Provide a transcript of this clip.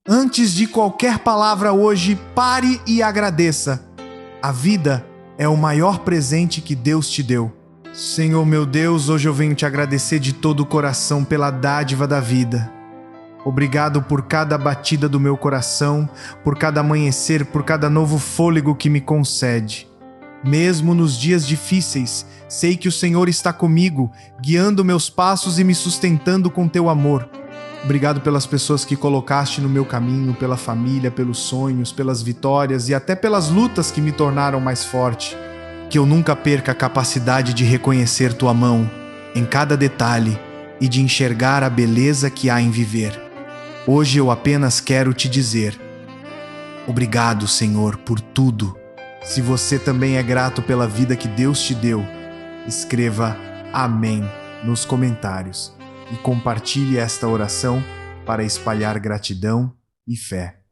Antes de qualquer palavra hoje, pare e agradeça. A vida é o maior presente que Deus te deu. Senhor meu Deus, hoje eu venho te agradecer de todo o coração pela dádiva da vida. Obrigado por cada batida do meu coração, por cada amanhecer, por cada novo fôlego que me concede. Mesmo nos dias difíceis, sei que o Senhor está comigo, guiando meus passos e me sustentando com teu amor. Obrigado pelas pessoas que colocaste no meu caminho, pela família, pelos sonhos, pelas vitórias e até pelas lutas que me tornaram mais forte. Que eu nunca perca a capacidade de reconhecer tua mão em cada detalhe e de enxergar a beleza que há em viver. Hoje eu apenas quero te dizer: obrigado, Senhor, por tudo. Se você também é grato pela vida que Deus te deu, escreva Amém nos comentários e compartilhe esta oração para espalhar gratidão e fé.